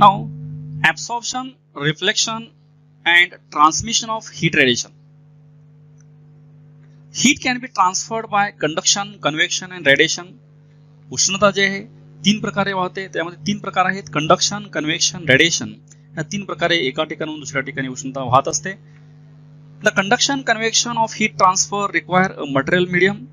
Now, absorption, reflection and transmission of heat radiation. Heat can be transferred by conduction, convection and radiation. उष्णता जे आहे तीन प्रकारे वाहते, त्यामध्ये तीन प्रकार आहेत, कंडक्शन, कन्व्हेक्शन, रेडिएशन. या तीन प्रकारे एका ठिकाणाहून दुसऱ्या ठिकाणी उष्णता वाहत असते. The conduction, convection of heat transfer require a material medium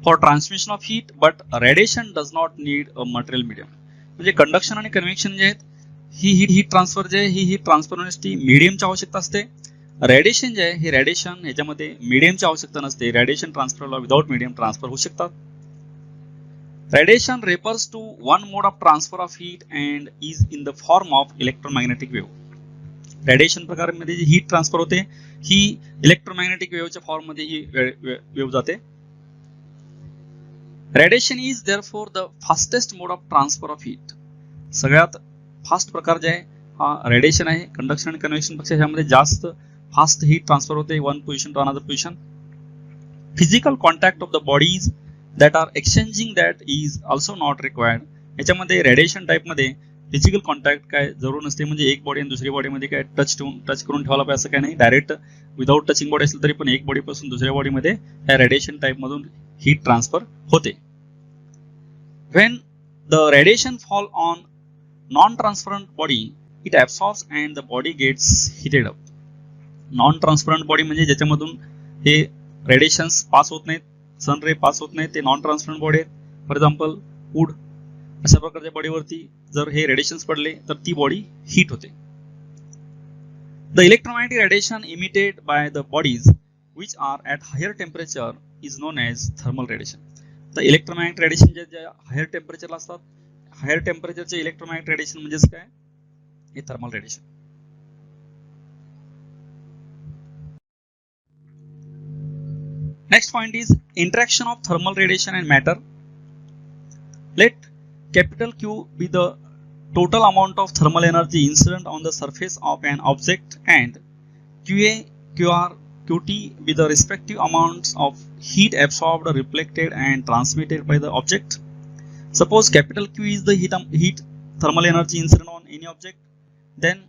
for transmission of heat, but radiation does not need a material medium. म्हणजे कंडक्शन आणि कन्व्हेक्शन जे आहेत ही हीट ट्रान्सफर जे आहे ही हीट ट्रान्सफर होण्यासाठी मीडियमची आवश्यकता असते. रेडिएशन जे आहे हे रेडिएशन ह्याच्यामध्ये मीडियमची आवश्यकता नसते. रेडिएशन ट्रान्सफरला विदाउट मीडियम ट्रान्सफर होऊ शकतात. Radiation refers to one mode of transfer of heat and is in the form of electromagnetic wave. Radiation प्रकारामध्ये जी हीट ट्रान्सफर होते ही इलेक्ट्रोमॅग्नेटिक वेव्हच्या फॉर्म मध्ये ही वेव्ह जाते. Radiation is therefore the fastest mode of transfer of heat. सगळ्यात fast प्रकार जे आहे हा रेडिएशन आहे. कंडक्शन आणि कन्व्हेक्शन पेक्षा ह्यामध्ये जास्त फास्ट हीट ट्रान्सफर होते one position to another position. Physical contact of the bodies that are exchanging that is also not required. याच्यामध्ये रेडिएशन टाईप मध्ये फिजिकल कॉन्टॅक्ट काय जरूर नसते. म्हणजे एक बॉडी आणि दुसरी बॉडीमध्ये काय टच करून ठेवायला पाहिजे असं काय नाही. डायरेक्ट विदाउट टचिंग बॉडी असेल तरी पण एक बॉडीपासून दुसऱ्या बॉडीमध्ये या रेडिएशन टाईप मधून हीट ट्रान्सफर होते. When the radiation fall on non-transparent body, it absorbs and the body gets heated up. Non-transparent body म्हणजे ज्याच्यामधून हे रेडिएशन्स पास होत नाहीत, सन रे पास होत नाहीत, ते नॉन ट्रान्सपरंट बॉडी आहेत. फॉर एक्झाम्पल वूड अशा प्रकारच्या बॉडीवरती जर हे रेडिएशन्स पडले तर ती बॉडी हीट होते. The electromagnetic radiation emitted by the bodies which are at higher temperature is known as thermal radiation. तर इलेक्ट्रोमॅग्नेटिक रेडिएशन जे हायर टेम्परेचरला असतात, हायर टेम्परेचरचे इलेक्ट्रोमॅग्नेटिक रेडिएशन म्हणजेच काय हे thermal radiation. Next point is interaction of thermal radiation and matter. Let capital Q be the total amount of thermal energy incident on the surface of an object and QA, QR, QT be the respective amounts of heat absorbed, reflected and transmitted by the object. Suppose capital Q is the heat thermal energy incident on any object, then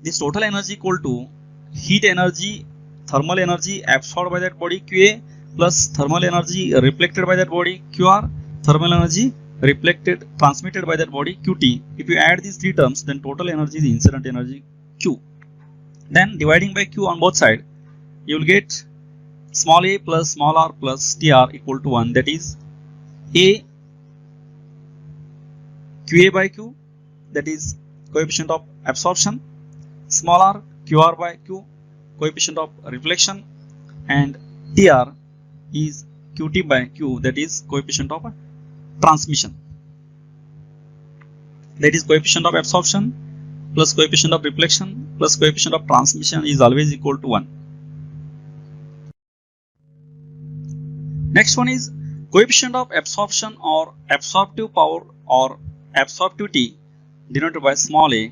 this total energy equal to heat energy, thermal energy absorbed by that body QA plus thermal energy reflected by that body QR, thermal energy reflected transmitted by that body QT. If you add these three terms, then total energy is incident energy Q. Then dividing by Q on both sides, you will get small a plus small r plus tr equal to 1. That is a QA by Q, that is coefficient of absorption, small r QR by Q, coefficient of reflection, and tr is QT by Q, that is coefficient of transmission. That is coefficient of absorption plus coefficient of reflection plus coefficient of transmission is always equal to 1. Next one is coefficient of absorption or absorptive power or absorptivity denoted by small a.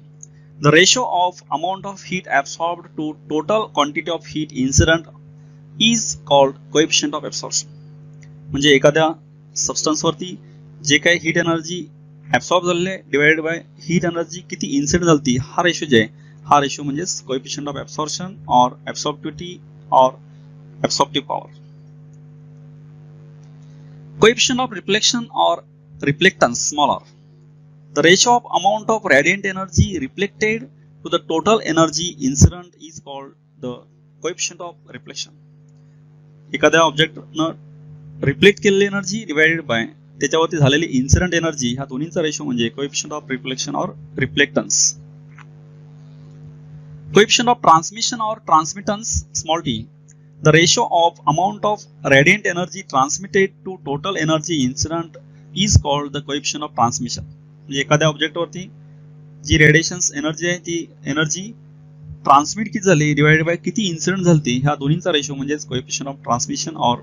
The ratio of amount of heat absorbed to total quantity of heat incident is called coefficient of absorption. म्हणजे एखाद्या substance वरती जे काही heat energy absorb झालेले divided by heat energy किती incident झाली हा ratio जे आहे हा रेशो म्हणजे कोएफिशिएंट ऑफ ऍब्सॉर्प्शन और ऍब्सॉर्प्टिव्हिटी और ऍब्सॉर्प्टिव्ह पॉवर. कोएफिशिएंट ऑफ रिफ्लेक्शन और रिफ्लेक्टन्स small r. The ratio of amount of radiant energy reflected to the total energy incident is called the coefficient of reflection. एखाद्या ऑब्जेक्ट न reflect केलेली energy divided by त्याच्यावरती झालेली incident energy ह्या दोन्हीचा ratio म्हणजे coefficient of reflection और रिफ्लेक्टन्स. Coefficient of transmission और ट्रांसमिटन्स small t. The ratio of amount of radiant energy transmitted to total energy incident is called the coefficient of transmission. म्हणजे एखाद्या ऑब्जेक्टवरती जी radiations energy आहे ती energy transmit किती झाली divided by किती incident झाली ह्या दोन्हींचा रेशो म्हणजेच कोएफिशियंट ऑफ ट्रान्समिशन और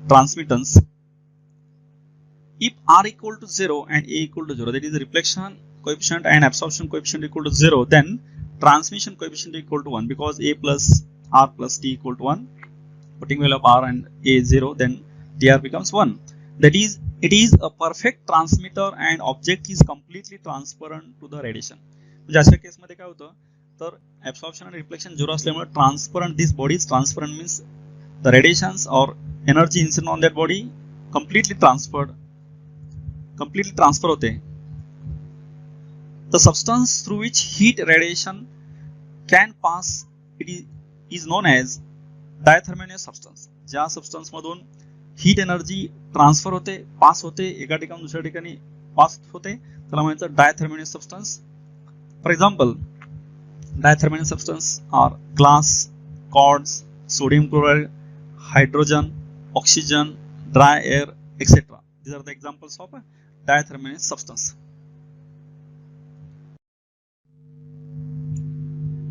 ट्रान्समिटन्स. If r equal to 0 and a equal to 0, that is the reflection coefficient and absorption coefficient equal to 0, then transmission coefficient equal to 1 because a plus r plus t equal to 1. Putting value of r and a 0, then dr becomes 1. That is, it is a perfect transmitter and object is completely transparent to the radiation. म्हणजे अशा केसमध्ये काय होतं तर absorption and reflection 0 असल्यामुळे transparent, this body is transparent means the radiations or energy incident on that body completely transfer होते. The substance through which heat radiation can pass is known as diathermonious substance. ज्या substance मधून heat energy transfer होते, pass होते, एका ठिकाणी दुसऱ्या ठिकाणी pass होते, त्याला म्हणायचं diathermanous substance. For example, diathermanous substance are glass, cords, sodium chloride, hydrogen, oxygen, dry air, etc. These are the examples of diathermonious substance.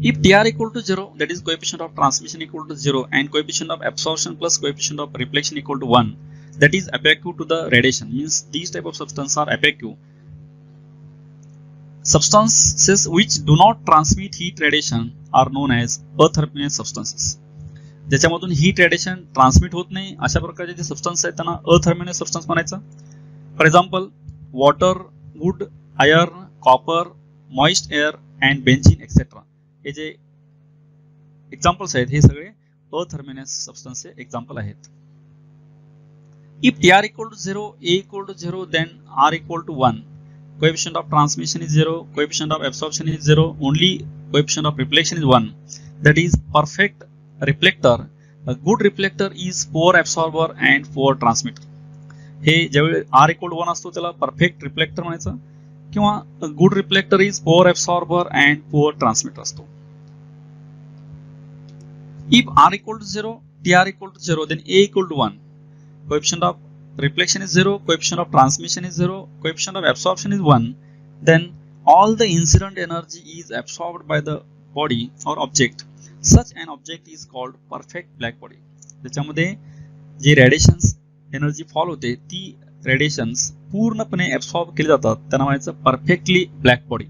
If dr equal to 0, that is coefficient of transmission equal to 0 and coefficient of absorption plus coefficient of reflection equal to 1, that is effective to the radiation, means these type of substances are effective. Substances which do not transmit heat radiation are known as athermonious substances. ज्याच्यामधून heat radiation transmit होत नाही अशा प्रकारचे जे substance आहेत त्यांना athermanous substance म्हणायचं. For example, water, wood, iron, copper, moist air and benzene etcetera हे जे एक्झाम्पल्स आहेत हे सगळे अथर्मोनियस सबस्टन्सचे एक्झाम्पल आहेत. If dr equal to 0, a equal to 0, then r equal to 1. Coefficient of transmission is 0, coefficient of absorption is 0, only coefficient of reflection is 1. That is perfect reflector. A good reflector is poor absorber and poor transmitter. हे ज्यावेळी r equal to 1 असतो त्याला perfect reflector म्हणायचं किंवा good reflector is poor absorber and poor transmitter असतो. If r equal to 0, dr equal to 0, then a equal to 1. Coefficient of reflection is 0, coefficient of transmission is 0, coefficient of absorption is 1. Then all the incident energy is absorbed by the body or object. Such an object is called perfect black body. त्याच्यामध्ये जे radiations energy fall होते ती radiations पूर्णपणे absorb केली जातात त्यांना म्हणायचं perfectly black body.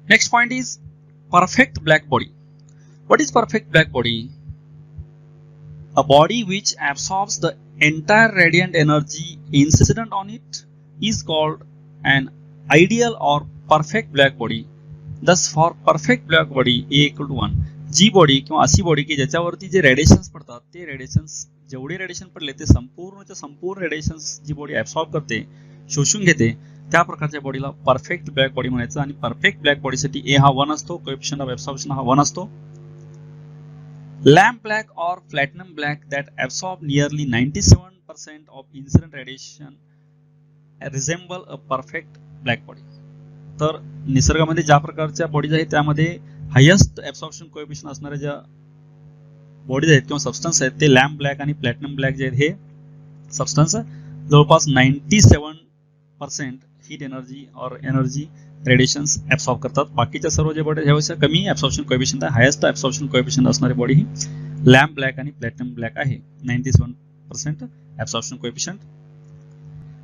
Next point is perfect black body. What is perfect black body? A body which absorbs the entire radiant energy incident on it is called an ideal or perfect black body. Thus for perfect black body A equal to 1. जी body किंवा अशी body की ज्याच्यावरती जे radiations पडतात ते radiations जेवढे radiation पडले ते संपूर्ण रेडिएशन्स जी बॉडी ऍब्सॉर्ब करते, शोषून घेते, त्या प्रकारच्या बॉडीला परफेक्ट ब्लॅक बॉडी म्हणायचं. आणि परफेक्ट ब्लॅक बॉडीसाठी ए हा 1 असतो, कोएफिशियंट ऑफ ऍब्सॉर्प्शन हा 1 असतो. Lamp black or platinum black that absorb nearly 97% of incident radiation resemble a perfect black body. तर निसर्गामध्ये ज्या प्रकारच्या बॉडीज आहेत त्यामध्ये हायेस्ट ऍब्सॉर्प्शन कोएफिशियंट असणाऱ्या ज्या बॉडीज आहेत किंवा सबस्टन्स आहेत ते लॅम्प ब्लॅक आणि प्लॅटिनम ब्लॅक जे आहेत हे सबस्टन्स जवळपास 97% हीट एनर्जी और एनर्जी रेडिएशन्स ऍब्सॉर्ब करतात. बाकीच्या सर्व जे बॉडी ह्यापेक्षा कमी ऍब्सॉर्प्शन कोएफिशियंट आहे, हायेस्ट ऍब्सॉर्प्शन कोएफिशियंट असणारी बॉडी ही लॅम्प ब्लॅक आणि प्लॅटिनम ब्लॅक आहे, 97% absorption coefficient.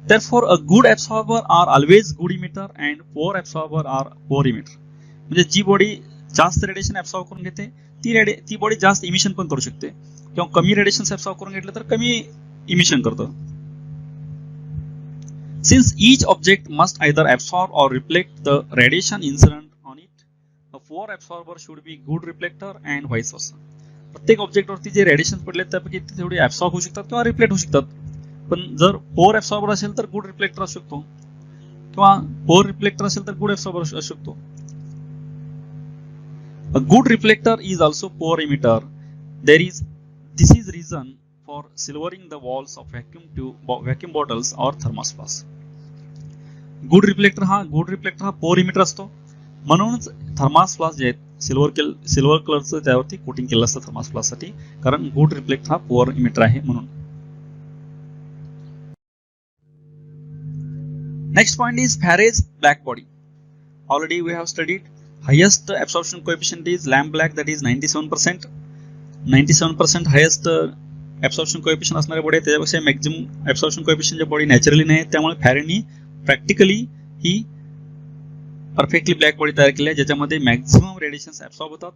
Therefore a good absorber are always good emitter and poor absorber are poor emitter. म्हणजे जी बॉडी जास्त रेडिएशन ऍब्सॉर्ब करून घेते ती बॉडी जास्त इमिशन पण करू शकते किंवा कमी रेडिएशन ऍब्सॉर्ब करून घेतलं तर कमी इमिशन करतं. Since each object must either absorb or reflect the radiation incident on it, a poor absorber should be good reflector and vice versa. प्रत्येक ऑब्जेक्ट वरती जे रेडिएशन पडले त्यापैकी ते थोडी ऍब्सॉर्ब होऊ शकतात किंवा रिफ्लेक्ट होऊ शकतात. पण जर पोअर ऍब्सॉर्बर असेल तर गुड रिफ्लेक्टर असू शकतो किंवा पोअर रिफ्लेक्टर असेल तर गुड ऍब्सॉर्बर असू शकतो. A good reflector is also poor emitter. This is reason for silvering the walls of vacuum bottles or thermos flask. Good reflector हा पोअर इमिटर असतो म्हणूनच थर्मास फ्लास जे आहेत सिल्वर कलरचं त्यावरती कोटिंग केलं असतं थर्मास फ्लास साठी, कारण गुड रिफ्लेक्ट हा पुअर इमिटर आहे म्हणून. Next point is Faraday's black body. Already we have studied. Highest absorption coefficient is lamp black, that is 97%. 97% highest absorption coefficient असणारे बॉडी आहे, त्याच्यापेक्षा maximum absorption coefficient body naturally नाही, त्यामुळे फॅरेडनी practically ही परफेक्टली ब्लॅक बॉडी तयार केली आहे ज्याच्यामध्ये मॅक्झिमम रेडिएशन्स ऍब्सॉर्ब होतात,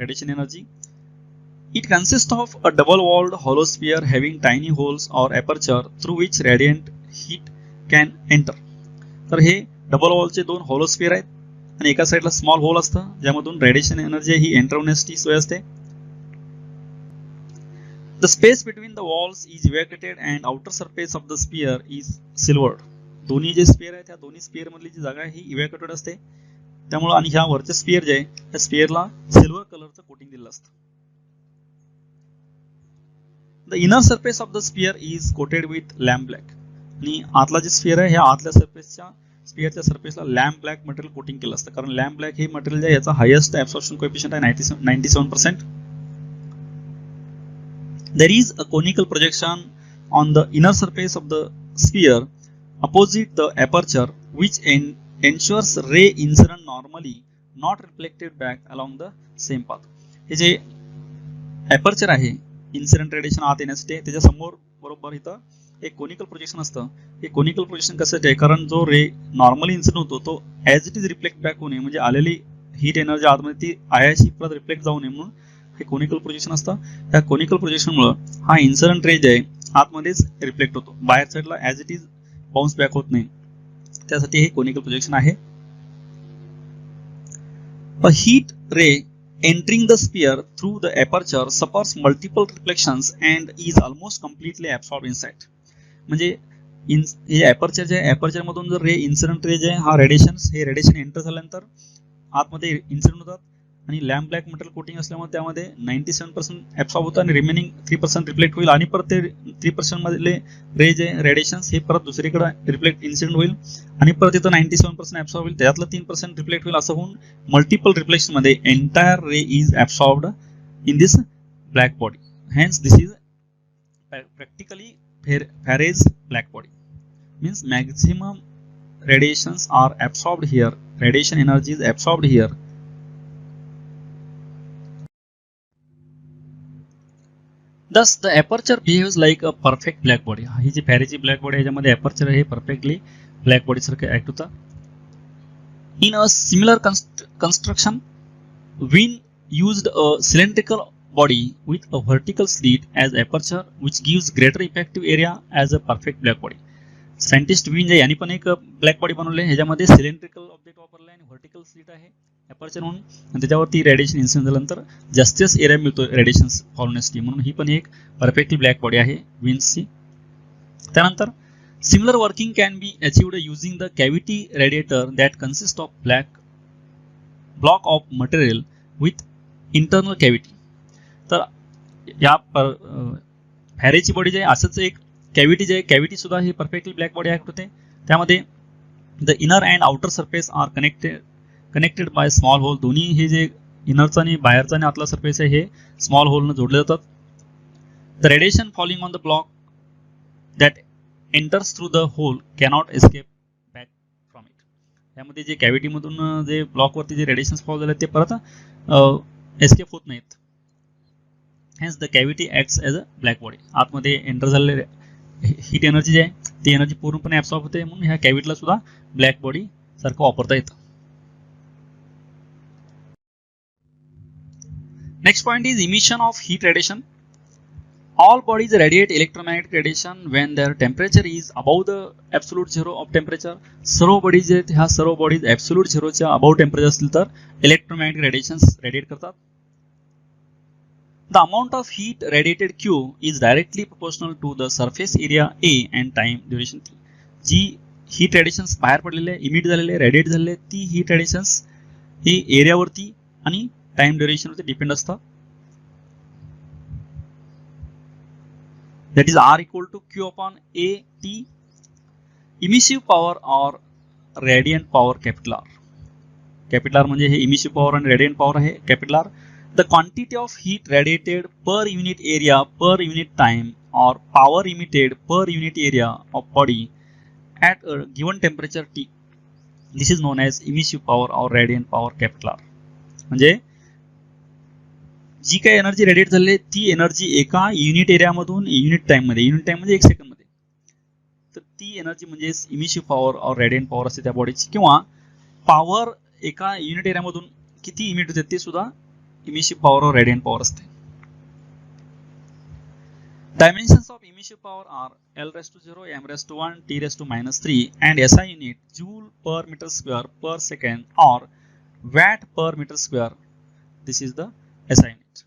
radiation energy. It consist of a double walled hollow sphere having tiny holes or aperture through which radiant heat can enter. तर हे डबल वॉलचे दोन हॉलो स्फिअर आहेत आणि एका साईडला स्मॉल होल असतं ज्यामधून रेडिएशन एनर्जी ही एंटर होण्याची सोय असते. The space between the walls is evacuated and outer surface of the sphere is silvered. दोन्ही जे स्फिअर आहे त्या दोन्ही स्फिअर मधली जी जागा आहे ही इव्हॅक्युएटेड असते, त्यामुळे आणि ह्या वरचे स्फिअर जे आहे त्या स्फिअरला सिल्वर कलरचं कोटिंग दिलेलं असतं. The inner surface of the sphere is coated with lamp black. आणि आतला जे स्फिअर आहे ह्या आतल्या स्फिअरच्या सरफेसला लॅम्प ब्लॅक मटेरियल कोटिंग केलं असतं, कारण लॅम्प ब्लॅक हे मटेरियल जे आहे याचा हायेस्ट ऍब्सॉर्प्शन कोएफिशियंट आहे 97%. There is a conical projection on the inner surface of the sphere opposite the aperture which ensures ray incident normally not reflected back along the same path. हे जे aperture आहे incident radiation आत येण्यासाठी त्याच्या समोर बरोबर इथं एक कोनिकल प्रोजेक्शन असतं. हे कोनिकल प्रोजेक्शन कशासाठी आहे, कारण जो रे नॉर्मली इन्सिडेंट होतो तो as it is reflect back होऊ नये, म्हणजे आलेली हीट एनर्जी आतमध्ये ती आयाशी परत रिफ्लेक्ट जाऊ नये म्हणून हे कोनिकल प्रोजेक्शन असतं. त्या कोनिकल प्रोजेक्शनमुळे हा इन्सिडेंट रे जे आहे आतमध्येच रिफ्लेक्ट होतो, बाहेर साईडला as it is bounce back होत नाही, त्यासाठी हे कोनिकल प्रोजेक्शन आहे. A heat ray entering the sphere through the aperture suffers multiple reflections and is almost completely absorbed inside. म्हणजे हे एपर्चर जे आहे, एपर्चर मधून जर रे इन्सिडेंट रे जे हा रेडिएशन एंटर झाल्यानंतर आतमध्ये इन्सिडेंट होतात आणि लॅम्प ब्लॅक मटेरियल कोटिंग असल्यामुळे त्यामध्ये 97% ऍब्सॉर्ब होतं आणि रिमेनिंग 3% रिफ्लेक्ट होईल आणि परत ते 3% मधले रे जे रेडिएशन्स हे परत दुसरीकडे रिफ्लेक्ट इन्सिडेंट होईल आणि परत इथं 97% ऍब्सॉर्ब होईल, त्यातलं 3% रिफ्लेक्ट होईल, असं होऊन मल्टिपल रिफ्लेक्शन मध्ये entire ray is absorbed in this black body. Hence this is practically Faraday's black body. Means maximum radiations are absorbed here, radiation energy is absorbed here. Thus the aperture behaves like a perfect black body. ही जी फॅरेची black body याच्यामध्ये aperture आहे perfectly black body सारखे act होता. In a similar construction, Wien used a cylindrical body with a vertical slit as aperture which gives greater effective area as a perfect black body. Scientist win जे यांनी पण एक black body बनवले, ह्याच्यामध्ये cylindrical object वापरले आणि vertical slit आहे aperture म्हणून, आणि त्याच्यावरती रेडिएशन इन्सिडेंट झाल्यानंतर जास्तीच एरिया मिळतो रेडिएशन फॉल होण्यासाठी, म्हणून ही पण एक परफेक्टली ब्लॅक बॉडी आहे विन्सची. त्यानंतर similar working can be अचिव्ड using the cavity radiator that consist of block of material with internal cavity. तर या फॅरेची बॉडी जे आहे असंच एक कॅव्हिटी जे आहे, कॅव्हिटी सुद्धा ही परफेक्टली ब्लॅक बॉडी ऍक्ट होते, त्यामध्ये the inner and outer surface are connected by small hole. दोन्ही हे जे इनरचा आणि बाहेरचा आणि आतला सरफेस आहे हे स्मॉल होलनं जोडले जातात. The radiation falling on the block that enters through the hole cannot escape back from it. यामध्ये जे कॅव्हिटीमधून जे ब्लॉकवरती जे रेडिएशन फॉल झाले ते परत एस्केप होत नाहीत. Hence the cavity acts as a black body. आतमध्ये एंटर झालेले हीट एनर्जी जी आहे ती एनर्जी पूर्णपणे ऍब्सॉर्ब होते, म्हणून ह्या कॅव्हिटीला सुद्धा ब्लॅक बॉडी सारखं वापरता येतं. Next point is emission of heat radiation. All bodies radiate electromagnetic radiation when their temperature is above the absolute zero of temperature. सर्व बॉडीज आहेत ह्या सर्व बॉडीज ऍब्सोल्यूट झिरोच्या अबाव टेम्परेचर असतील तर इलेक्ट्रोमॅग्नेटिक रेडिएशन्स रेडिएट करतात. The amount of heat radiated Q is directly proportional to the surface area A and time duration T. जी heat radiations बाहेर पडलेले इमिट झालेले रेडिएट झालेले ती हीट रेडिएशन्स हे एरियावरती आणि टाइम ड्युरेशनवरती डिपेंड असतात. That is R equal to Q upon A T. Emissive power or radiant power capital R. Capital R म्हणजे हे इमिसिव्ह पॉवर आणि रेडिएंट पॉवर आहे capital R. The quantity of heat radiated per unit area per unit time or power emitted per unit area of body at a given temperature T. This is known as emissive power or radiant power capital R. म्हणजे जी काही energy radiate झाली ती energy एका unit एरियामधून unit time म्हणजे 1 second मध्ये, तर ती energy म्हणजे इमिसिव्ह पॉवर और रेडिएंट पॉवर असते त्या बॉडीची, किंवा पॉवर एका युनिट एरियामधून किती इमिट होते ते सुद्धा इमिसिव्ह पॉवर और रेडिएंट पॉवर असते. Dimensions of emissive power are L raised to 0, M raised to 1, T raised to -3 and SI unit joule per meter square per second or watt per meter square. This is the SI unit.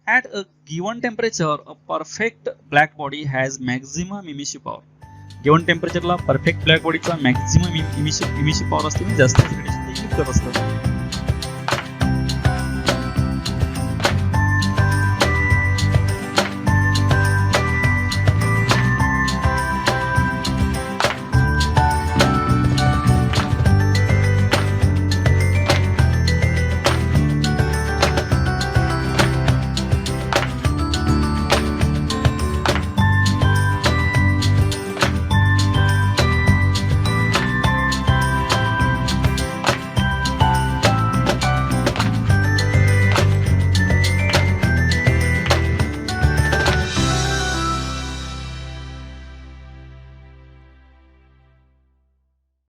At a given temperature, a perfect black body has maximum emissive power. Given temperature ला perfect black body चा maximum emissive power असते, म्हणजे जास्त radiation emit करत असतं.